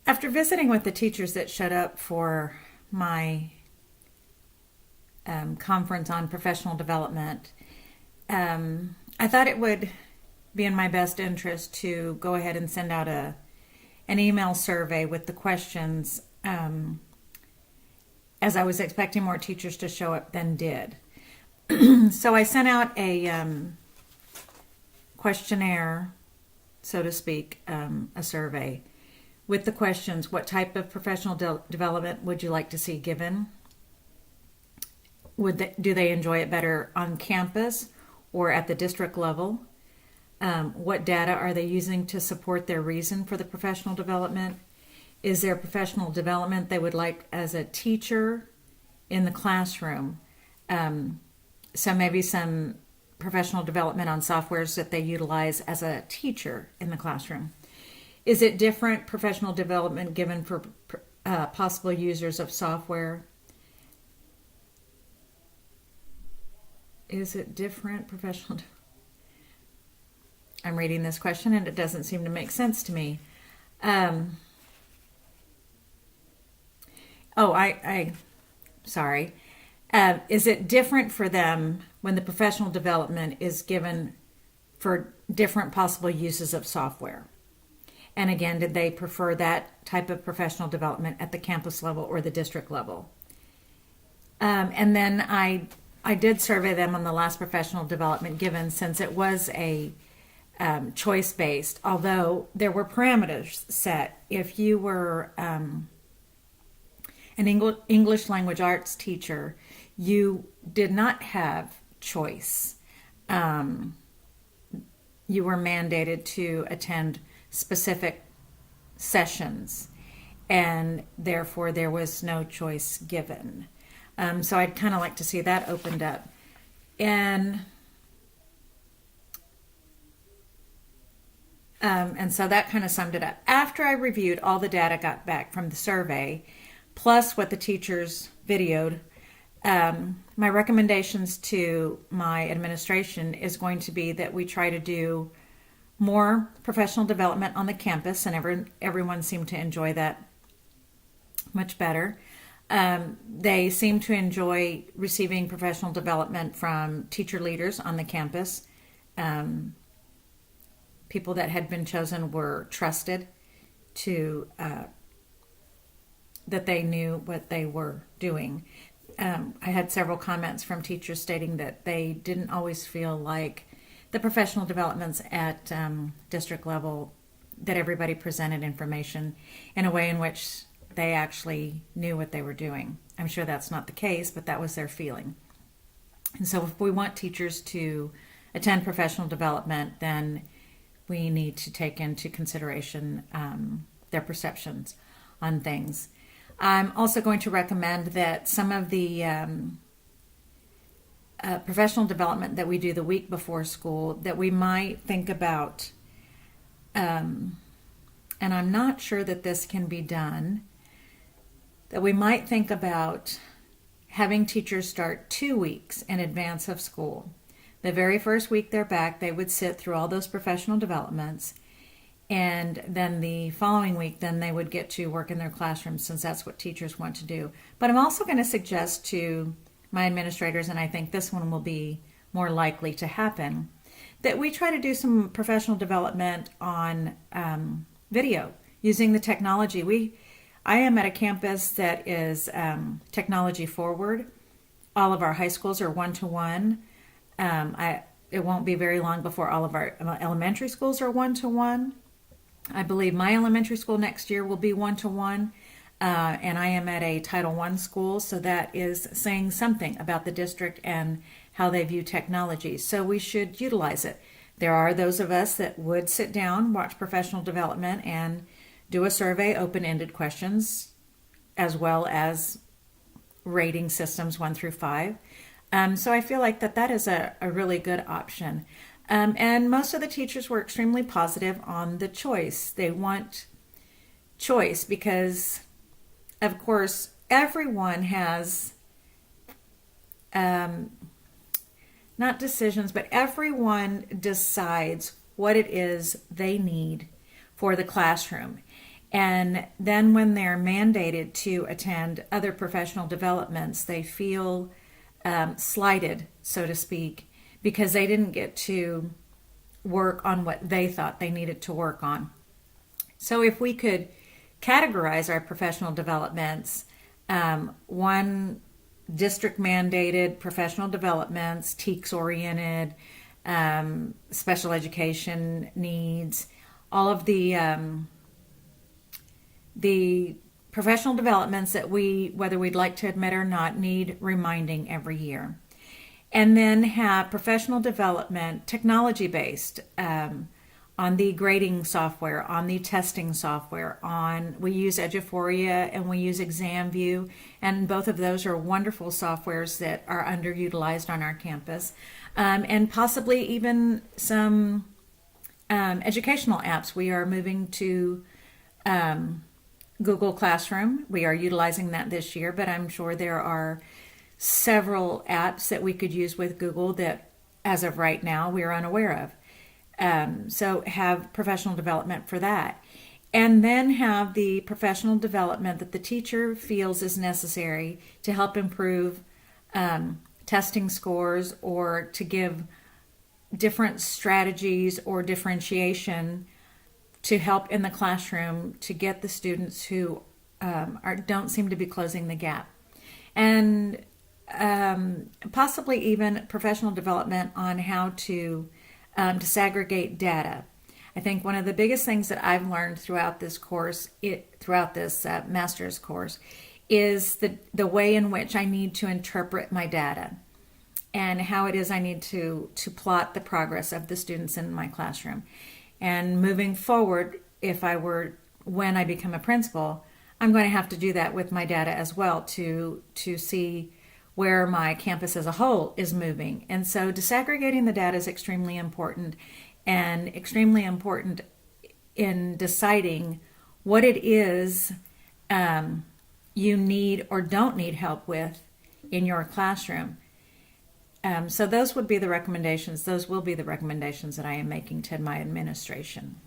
After visiting with the teachers that showed up for my conference on professional development, I thought it would be in my best interest to go ahead and send out an email survey with the questions, as I was expecting more teachers to show up than did. So I sent out a questionnaire, so to speak, a survey with the questions: what type of professional development would you like to see given? Do they enjoy it better on campus or at the district level? What data are they using to support their reason for the professional development? Is there professional development they would like as a teacher in the classroom? So maybe some professional development on softwares that they utilize as a teacher in the classroom. Is it different professional development given for possible users of software? Is it different professional? I'm reading this question and it doesn't seem to make sense to me. Sorry. Is it different for them when the professional development is given for different possible uses of software? And again, did they prefer that type of professional development at the campus level or the district level? And then I did survey them on the last professional development given, since it was a choice-based, although there were parameters set. If you were an English language arts teacher, you did not have choice. You were mandated to attend specific sessions, and therefore there was no choice given. So I'd kind of like to see that opened up. And so that kind of summed it up. After I reviewed all the data got back from the survey, plus what the teachers videoed, my recommendations to my administration is going to be that we try to do more professional development on the campus, and everyone seemed to enjoy that much better. They seem to enjoy receiving professional development from teacher leaders on the campus. People that had been chosen were trusted to, that they knew what they were doing. I had several comments from teachers stating that they didn't always feel like the professional developments at district level, that everybody presented information in a way in which they actually knew what they were doing. I'm sure that's not the case, but that was their feeling. And so if we want teachers to attend professional development, then we need to take into consideration their perceptions on things. I'm also going to recommend that some of the professional development that we do the week before school, that we might think about, and I'm not sure that this can be done, that we might think about having teachers start 2 weeks in advance of school. The very first week they're back, they would sit through all those professional developments, and then the following week, then they would get to work in their classrooms, since that's what teachers want to do. But I'm also going to suggest to my administrators, and I think this one will be more likely to happen, that we try to do some professional development on video using the technology. I am at a campus that is technology forward. All of our high schools are one-to-one. It won't be very long before all of our elementary schools are one-to-one. I believe my elementary school next year will be one-to-one. And I am at a Title I school, so that is saying something about the district and how they view technology. So we should utilize it. There are those of us that would sit down, watch professional development, and do a survey, open-ended questions, as well as rating systems 1 through 5. So I feel like that is a really good option. And most of the teachers were extremely positive on the choice. They want choice because, of course, everyone has, not decisions, but everyone decides what it is they need for the classroom. And then when they're mandated to attend other professional developments, they feel slighted, so to speak, because they didn't get to work on what they thought they needed to work on. So if we could categorize our professional developments, one district mandated professional developments, TEKS oriented, special education needs, all of the professional developments that we, whether we'd like to admit or not, need reminding every year. And then have professional development, technology based, on the grading software, on the testing software, we use Eduphoria and we use ExamView, and both of those are wonderful softwares that are underutilized on our campus, and possibly even some educational apps. We are moving to Google Classroom. We are utilizing that this year, but I'm sure there are several apps that we could use with Google that, as of right now, we're unaware of. So have professional development for that. And then have the professional development that the teacher feels is necessary to help improve testing scores, or to give different strategies or differentiation to help in the classroom to get the students who don't seem to be closing the gap. And possibly even professional development on how to disaggregate data. I think one of the biggest things that I've learned throughout this course, throughout this master's course, is the way in which I need to interpret my data, and how it is I need to plot the progress of the students in my classroom. And moving forward, when I become a principal, I'm going to have to do that with my data as well to see where my campus as a whole is moving. And so disaggregating the data is extremely important, and extremely important in deciding what it is you need or don't need help with in your classroom. So those would be the recommendations. Those will be the recommendations that I am making to my administration.